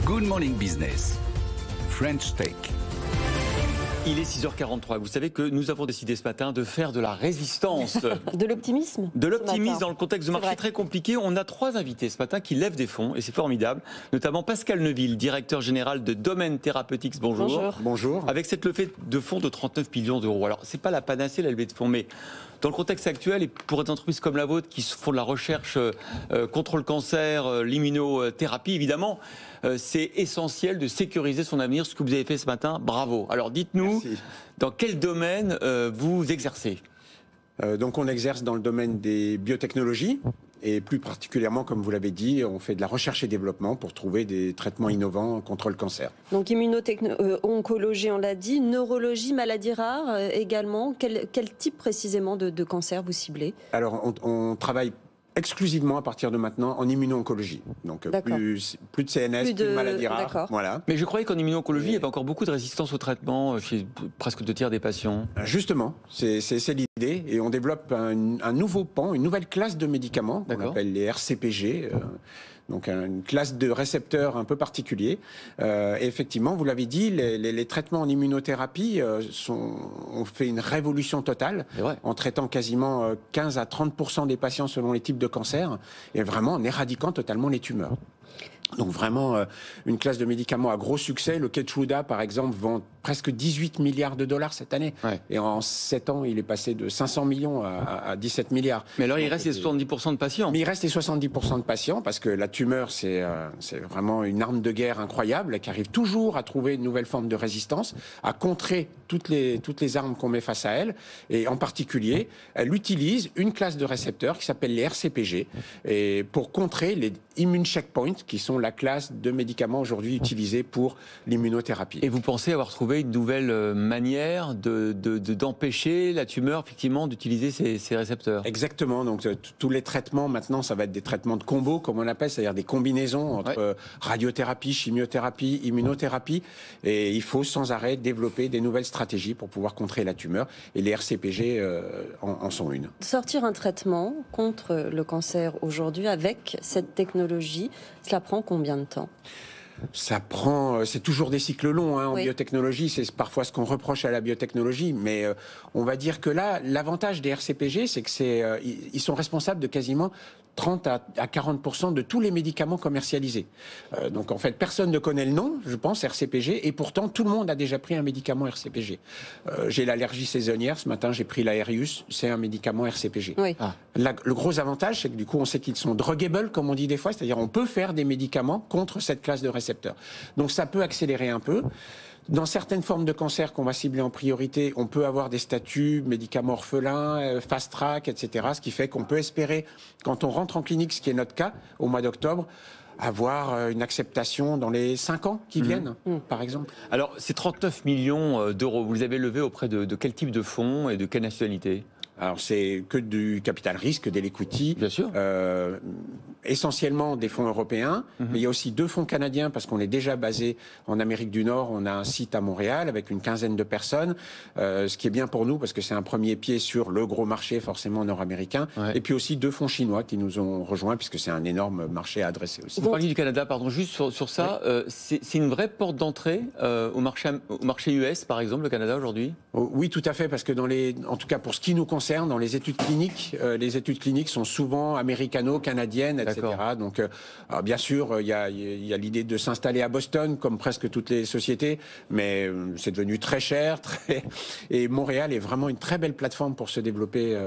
Good Morning Business, French Tech. Il est 6h43. Vous savez que nous avons décidé ce matin de faire de la résistance. De l'optimisme. De l'optimisme dans le contexte de marché très compliqué. On a 3 invités ce matin qui lèvent des fonds et c'est formidable. Notamment Pascal Neuville, directeur général de Domaine Therapeutics. Bonjour. Bonjour. Bonjour. Avec cette levée de fonds de 39 millions d'euros. Alors, c'est pas la panacée, la levée de fonds, mais dans le contexte actuel, et pour des entreprises comme la vôtre qui font de la recherche contre le cancer, l'immunothérapie, évidemment, c'est essentiel de sécuriser son avenir. Ce que vous avez fait ce matin, bravo. Alors, dites-nous, dans quel domaine vous exercez ? Donc on exerce dans le domaine des biotechnologies et plus particulièrement, comme vous l'avez dit, on fait de la recherche et développement pour trouver des traitements innovants contre le cancer. Donc oncologie, on l'a dit, neurologie, maladies rares également. Quel type précisément de cancer vous ciblez ? Alors on travaille exclusivement à partir de maintenant en immuno-oncologie. Donc plus de CNS, plus de maladies rares. Voilà. Mais je croyais qu'en immuno-oncologie, il y avait encore beaucoup de résistance au traitement chez presque 2 tiers des patients. Justement, c'est l'idée. Et on développe un nouveau pan, une nouvelle classe de médicaments qu'on appelle les RCPG. Donc une classe de récepteurs un peu particulier. Et effectivement, vous l'avez dit, les traitements en immunothérapie ont fait une révolution totale en traitant quasiment 15 à 30% des patients selon les types de cancer et vraiment en éradiquant totalement les tumeurs. Donc vraiment une classe de médicaments à gros succès. Le Keytruda, par exemple, vend presque 18 milliards de dollars cette année. Et en 7 ans, il est passé de 500 millions à 17 milliards. Mais alors, il reste les 70% de patients. Mais il reste les 70% de patients parce que la tumeur, c'est vraiment une arme de guerre incroyable qui arrive toujours à trouver une nouvelle forme de résistance, à contrer toutes les armes qu'on met face à elle. Et en particulier, elle utilise une classe de récepteurs qui s'appelle les RCPG et pour contrer les immune checkpoints qui sont la classe de médicaments aujourd'hui utilisés pour l'immunothérapie. Et vous pensez avoir trouvé une nouvelle manière d'empêcher la tumeur, effectivement, d'utiliser ces récepteurs ? Exactement. Donc, tous les traitements, maintenant, ça va être des traitements de combo, comme on appelle, c'est-à-dire des combinaisons entre radiothérapie, chimiothérapie, immunothérapie. Et il faut sans arrêt développer des nouvelles stratégies pour pouvoir contrer la tumeur. Et les RCPG en sont une. Sortir un traitement contre le cancer aujourd'hui avec cette technologie, cela prend combien de temps ? Ça prend, c'est toujours des cycles longs en biotechnologie, c'est parfois ce qu'on reproche à la biotechnologie, mais on va dire que là, l'avantage des RCPG, c'est que ils sont responsables de quasiment 30 à 40% de tous les médicaments commercialisés. Donc en fait, personne ne connaît le nom, je pense, RCPG, et pourtant tout le monde a déjà pris un médicament RCPG. J'ai l'allergie saisonnière, ce matin j'ai pris l'Aerius, c'est un médicament RCPG. Le gros avantage, c'est que du coup on sait qu'ils sont druggable, comme on dit des fois, c'est-à-dire on peut faire des médicaments contre cette classe de récepteurs. Donc ça peut accélérer un peu. Dans certaines formes de cancer qu'on va cibler en priorité, on peut avoir des statuts, médicaments orphelins, fast track, etc. Ce qui fait qu'on peut espérer, quand on rentre en clinique, ce qui est notre cas, au mois d'octobre, avoir une acceptation dans les 5 ans qui viennent, par exemple. Alors, ces 39 millions d'euros, vous les avez levés auprès de quel type de fonds et de quelle nationalité ? Alors c'est que du capital risque, de l'equity, bien sûr. Essentiellement des fonds européens, mais il y a aussi 2 fonds canadiens parce qu'on est déjà basé en Amérique du Nord. On a un site à Montréal avec une quinzaine de personnes, ce qui est bien pour nous parce que c'est un premier pied sur le gros marché forcément nord-américain. Et puis aussi 2 fonds chinois qui nous ont rejoints puisque c'est un énorme marché à adresser aussi. Vous parliez du Canada, pardon, juste sur ça, c'est une vraie porte d'entrée au marché US par exemple, le Canada aujourd'hui ? Oui, tout à fait, parce que en tout cas pour ce qui nous concerne, dans les études cliniques sont souvent américano-canadiennes, etc. Donc, alors bien sûr, il y a l'idée de s'installer à Boston, comme presque toutes les sociétés, mais c'est devenu très cher. Et Montréal est vraiment une très belle plateforme pour se développer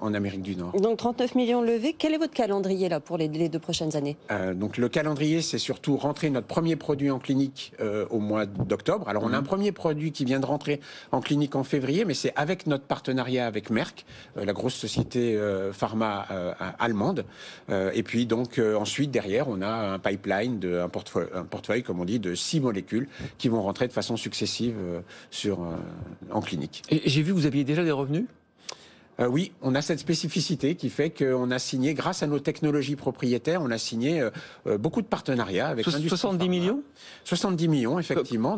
en Amérique du Nord. Donc 39 millions levés. Quel est votre calendrier là pour les 2 prochaines années ? Donc le calendrier, c'est surtout rentrer notre premier produit en clinique au mois d'octobre. Alors on a un premier produit qui vient de rentrer en clinique en février, mais c'est avec notre partenariat avec Merck, la grosse société pharma allemande. Et puis donc ensuite derrière on a un pipeline, un portefeuille comme on dit de 6 molécules qui vont rentrer de façon successive en clinique. Et j'ai vu que vous aviez déjà des revenus ? Oui, on a cette spécificité qui fait qu'on a signé, grâce à nos technologies propriétaires, on a signé beaucoup de partenariats avec l'industrie 70 millions ? 70 millions, effectivement.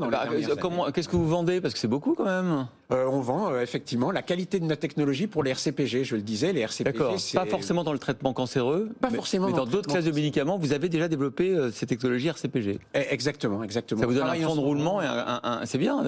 Qu'est-ce que vous vendez ? Parce que c'est beaucoup quand même. On vend effectivement la qualité de notre technologie pour les RCPG. Je le disais, les RCPG. D'accord. Pas forcément dans le traitement cancéreux. Pas forcément. Mais dans d'autres classes de médicaments, vous avez déjà développé ces technologies RCPG. Exactement. Ça vous donne un plan de roulement et c'est bien,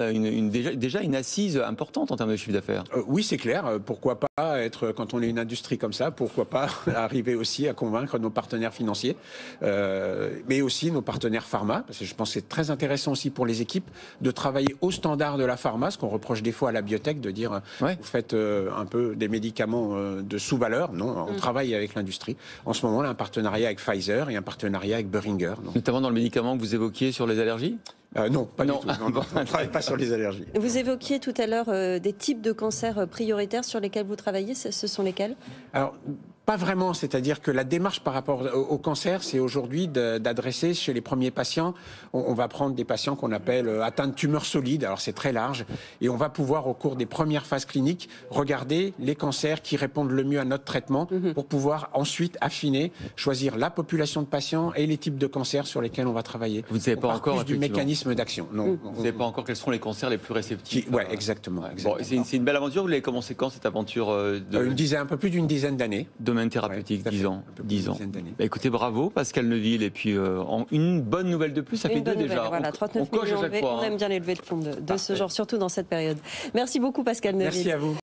déjà une assise importante en termes de chiffre d'affaires. Oui, c'est clair. Pourquoi pas être, quand on est une industrie comme ça, pourquoi pas arriver aussi à convaincre nos partenaires financiers, mais aussi nos partenaires pharma, parce que je pense que c'est très intéressant aussi pour les équipes de travailler au standard de la pharma, ce qu'on reproche des fois à la biotech de dire vous faites un peu des médicaments de sous-valeur. Non, on travaille avec l'industrie. En ce moment, on a un partenariat avec Pfizer et un partenariat avec Boehringer. Notamment dans le médicament que vous évoquiez sur les allergies ? Non, pas du tout. Non, on ne travaille pas sur les allergies. Vous évoquiez tout à l'heure des types de cancers prioritaires sur lesquels vous travaillez. Ce sont lesquels ? Alors, pas vraiment, c'est-à-dire que la démarche par rapport au cancer, c'est aujourd'hui d'adresser chez les premiers patients, on va prendre des patients qu'on appelle atteints de tumeurs solides, alors c'est très large, et on va pouvoir au cours des premières phases cliniques regarder les cancers qui répondent le mieux à notre traitement pour pouvoir ensuite affiner, choisir la population de patients et les types de cancers sur lesquels on va travailler. Vous ne savez pas encore du mécanisme d'action. Non. Vous ne savez pas encore quels sont les cancers les plus réceptifs. Oui, exactement. Bon, c'est une belle aventure. Vous l'avez commencé quand cette aventure un peu plus d'une dizaine d'années. Domaine thérapeutique, 10 ans. 10 ans. Bah, écoutez, bravo Pascal Neuville. Et puis une bonne nouvelle de plus, ça fait deux déjà. Voilà, 39 on coche millions à chaque fois. On aime bien les levées de fonds de ce genre, surtout dans cette période. Merci beaucoup Pascal Neuville. Merci à vous.